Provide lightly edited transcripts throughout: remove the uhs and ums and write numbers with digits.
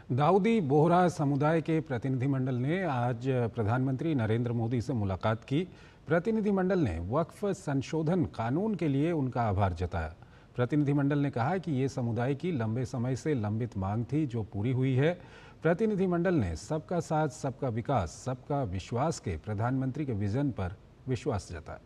दाऊदी बोहरा समुदाय के प्रतिनिधिमंडल ने आज प्रधानमंत्री नरेंद्र मोदी से मुलाकात की। प्रतिनिधिमंडल ने वक्फ संशोधन कानून के लिए उनका आभार जताया। प्रतिनिधिमंडल ने कहा कि ये समुदाय की लंबे समय से लंबित मांग थी, जो पूरी हुई है। प्रतिनिधिमंडल ने सबका साथ, सबका विकास, सबका विश्वास के प्रधानमंत्री के विजन पर विश्वास जताया।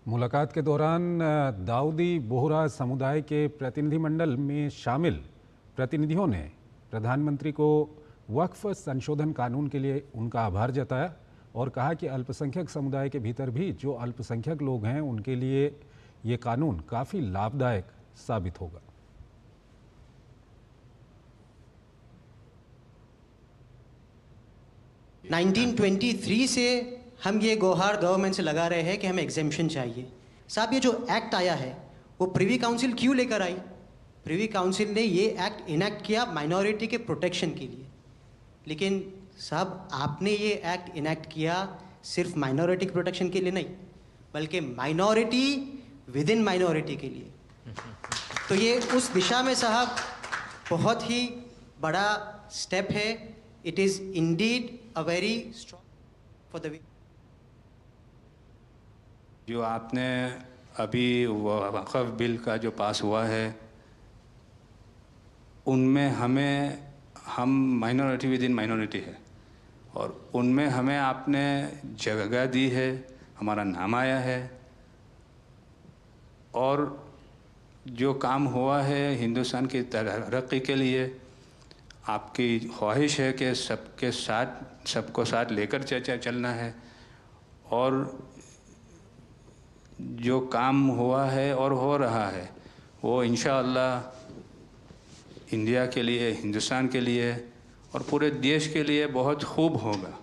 मुलाकात के दौरान दाऊदी बोहरा समुदाय के प्रतिनिधिमंडल में शामिल प्रतिनिधियों ने प्रधानमंत्री को वक्फ संशोधन कानून के लिए उनका आभार जताया और कहा कि अल्पसंख्यक समुदाय के भीतर भी जो अल्पसंख्यक लोग हैं, उनके लिए ये कानून काफ़ी लाभदायक साबित होगा। (1923) से हम ये गुहार गवर्नमेंट से लगा रहे हैं कि हमें एग्जेम्पशन चाहिए। साहब, ये जो एक्ट आया है वो प्रिवी काउंसिल क्यों लेकर आई? प्रिवी काउंसिल ने ये एक्ट इनेक्ट किया माइनॉरिटी के प्रोटेक्शन के लिए। लेकिन साहब, आपने ये एक्ट इनेक्ट किया सिर्फ माइनॉरिटी के प्रोटेक्शन के लिए नहीं, बल्कि माइनॉरिटी विद इन माइनॉरिटी के लिए। तो ये उस दिशा में साहब बहुत ही बड़ा स्टेप है। It is indeed a very strong for the. जो आपने अभी वक्फ बिल का जो पास हुआ है, उनमें हम माइनॉरिटी विद इन माइनॉरिटी है और उनमें हमें आपने जगह दी है, हमारा नाम आया है और जो काम हुआ है हिंदुस्तान की तरक्की के लिए, आपकी ख्वाहिश है कि सबको साथ लेकर चलना है और जो काम हुआ है और हो रहा है वो इंशाअल्लाह इंडिया के लिए, हिंदुस्तान के लिए और पूरे देश के लिए बहुत खूब होगा।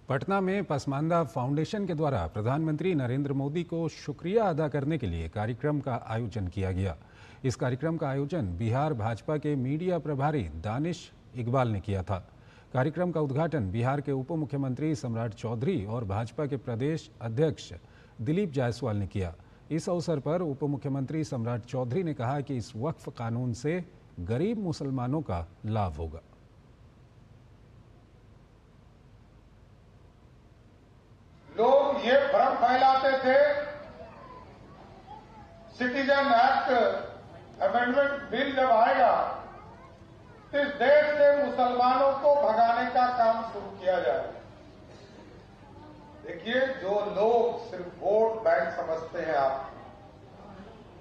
पटना में पसमानदा फाउंडेशन के द्वारा प्रधानमंत्री नरेंद्र मोदी को शुक्रिया अदा करने के लिए कार्यक्रम का आयोजन किया गया। इस कार्यक्रम का आयोजन बिहार भाजपा के मीडिया प्रभारी दानिश इकबाल ने किया था। कार्यक्रम का उद्घाटन बिहार के उप मुख्यमंत्री सम्राट चौधरी और भाजपा के प्रदेश अध्यक्ष दिलीप जायसवाल ने किया। इस अवसर पर उप मुख्यमंत्री सम्राट चौधरी ने कहा कि इस वक्फ कानून से गरीब मुसलमानों का लाभ होगा। लोग ये भ्रम फैलाते थे सिटीजन एक्ट अमेंडमेंट बिल जब आएगा इस देश से मुसलमानों को भगाने का काम शुरू किया जाए। देखिए, जो लोग सिर्फ वोट बैंक समझते हैं आप,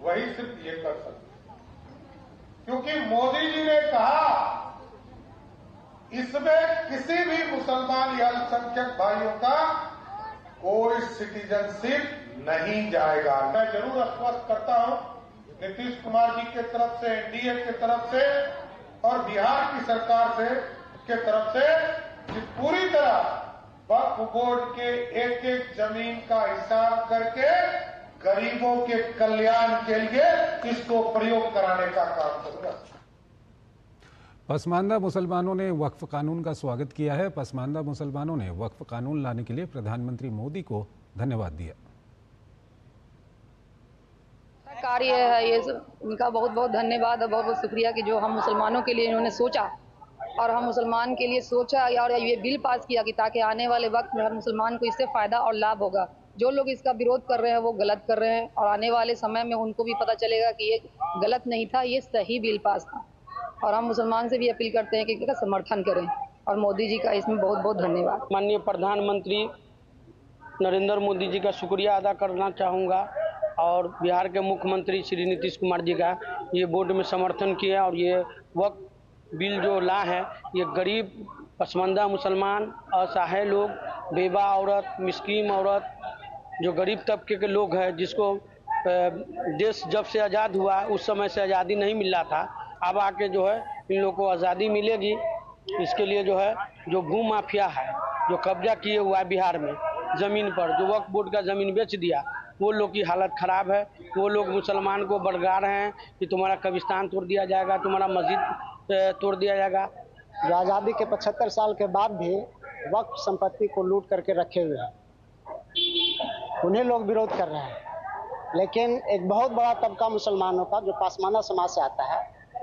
वही सिर्फ ये कर सकते हैं, क्योंकि मोदी जी ने कहा इसमें किसी भी मुसलमान या अल्पसंख्यक भाइयों का कोई सिटीजनशिप नहीं जाएगा। मैं जरूर आश्वस्त करता हूं नीतीश कुमार जी के तरफ से, एनडीए के तरफ से और बिहार की सरकार से के तरफ से कि पूरी तरह वक्फ बोर्ड के एक एक जमीन का हिसाब करके गरीबों के कल्याण के लिए इसको प्रयोग कराने का काम करूंगा। पसमानदा मुसलमानों ने वक्फ कानून का स्वागत किया है। पसमानदा मुसलमानों ने वक्फ कानून लाने के लिए प्रधानमंत्री मोदी को धन्यवाद दिया। कार्य है ये इनका बहुत बहुत धन्यवाद और बहुत बहुत शुक्रिया कि जो हम मुसलमानों के लिए इन्होंने सोचा और हम मुसलमान के लिए सोचा और ये बिल पास किया कि ताकि आने वाले वक्त में हर मुसलमान को इससे फ़ायदा और लाभ होगा। जो लोग इसका विरोध कर रहे हैं वो गलत कर रहे हैं और आने वाले समय में उनको भी पता चलेगा कि ये गलत नहीं था, ये सही बिल पास था। और हम मुसलमान से भी अपील करते हैं कि इसका समर्थन करें और मोदी जी का इसमें बहुत बहुत धन्यवाद। माननीय प्रधानमंत्री नरेंद्र मोदी जी का शुक्रिया अदा करना चाहूँगा और बिहार के मुख्यमंत्री श्री नीतीश कुमार जी का ये बोर्ड में समर्थन किया और ये वक्फ बिल जो ला है, ये गरीब पसमानदा मुसलमान, असहाय लोग, बेवा औरत, मिस्कीन औरत, जो गरीब तबके के लोग हैं, जिसको देश जब से आज़ाद हुआ उस समय से आज़ादी नहीं मिल रहा था, अब आके जो है इन लोगों को आज़ादी मिलेगी। इसके लिए जो है जो भू माफिया है जो कब्जा किए हुआ है बिहार में ज़मीन पर, जो वक्फ बोर्ड का ज़मीन बेच दिया, वो लोग की हालत ख़राब है। वो लोग मुसलमान को बरगा रहे हैं कि तुम्हारा कब्रिस्तान तोड़ दिया जाएगा, तुम्हारा मस्जिद तोड़ दिया जाएगा। जो आज़ादी के 75 साल के बाद भी वक्फ संपत्ति को लूट करके रखे हुए हैं, उन्हें लोग विरोध कर रहे हैं। लेकिन एक बहुत बड़ा तबका मुसलमानों का जो पासमाना समाज से आता है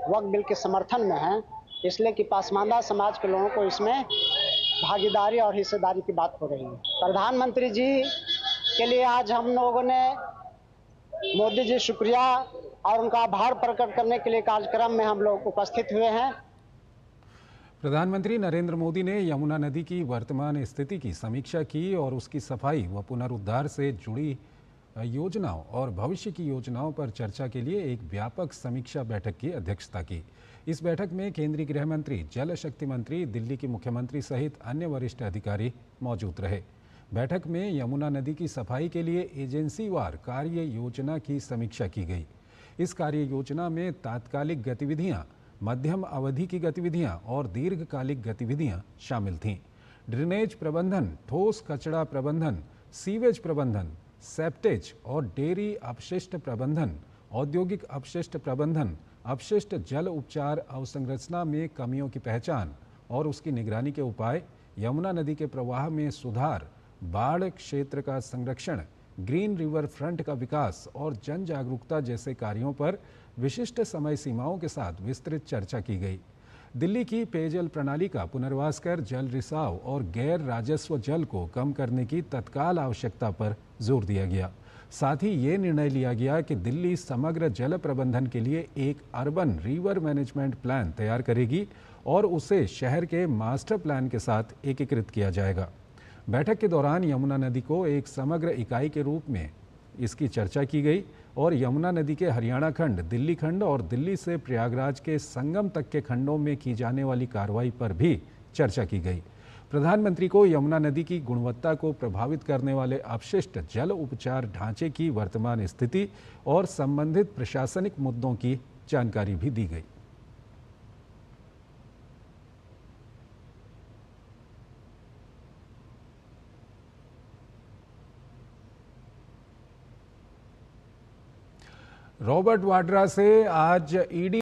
वक्फ बिल के समर्थन में है, इसलिए कि पासमाना समाज के लोगों को इसमें भागीदारी और हिस्सेदारी की बात हो रही है। प्रधानमंत्री जी के लिए आज हम लोगों ने मोदी जी शुक्रिया और उनका आभार प्रकट करने के लिए कार्यक्रम में हम लोग उपस्थित हुए हैं। प्रधानमंत्री नरेंद्र मोदी ने यमुना नदी की वर्तमान स्थिति की समीक्षा की और उसकी सफाई व पुनरुद्धार से जुड़ी योजनाओं और भविष्य की योजनाओं पर चर्चा के लिए एक व्यापक समीक्षा बैठक की अध्यक्षता की। इस बैठक में केंद्रीय गृह मंत्री, जल शक्ति मंत्री, दिल्ली के मुख्यमंत्री सहित अन्य वरिष्ठ अधिकारी मौजूद रहे। बैठक में यमुना नदी की सफाई के लिए एजेंसीवार कार्य योजना की समीक्षा की गई। इस कार्य योजना में तात्कालिक गतिविधियां, मध्यम अवधि की गतिविधियां और दीर्घकालिक गतिविधियां शामिल थीं। ड्रेनेज प्रबंधन, ठोस कचरा प्रबंधन, सीवेज प्रबंधन, सेप्टेज और डेयरी अपशिष्ट प्रबंधन, औद्योगिक अपशिष्ट प्रबंधन, अपशिष्ट जल उपचार अवसंरचना में कमियों की पहचान और उसकी निगरानी के उपाय, यमुना नदी के प्रवाह में सुधार, बाढ़ क्षेत्र का संरक्षण, ग्रीन रिवर फ्रंट का विकास और जन जागरूकता जैसे कार्यों पर विशिष्ट समय सीमाओं के साथ विस्तृत चर्चा की गई। दिल्ली की पेयजल प्रणाली का पुनर्वास कर जल रिसाव और गैर राजस्व जल को कम करने की तत्काल आवश्यकता पर जोर दिया गया। साथ ही ये निर्णय लिया गया कि दिल्ली समग्र जल प्रबंधन के लिए एक अर्बन रिवर मैनेजमेंट प्लान तैयार करेगी और उसे शहर के मास्टर प्लान के साथ एकीकृत किया जाएगा। बैठक के दौरान यमुना नदी को एक समग्र इकाई के रूप में इसकी चर्चा की गई और यमुना नदी के हरियाणा खंड, दिल्ली खंड और दिल्ली से प्रयागराज के संगम तक के खंडों में की जाने वाली कार्रवाई पर भी चर्चा की गई। प्रधानमंत्री को यमुना नदी की गुणवत्ता को प्रभावित करने वाले अपशिष्ट जल उपचार ढांचे की वर्तमान स्थिति और संबंधित प्रशासनिक मुद्दों की जानकारी भी दी गई। रॉबर्ट वाड्रा से आज ईडी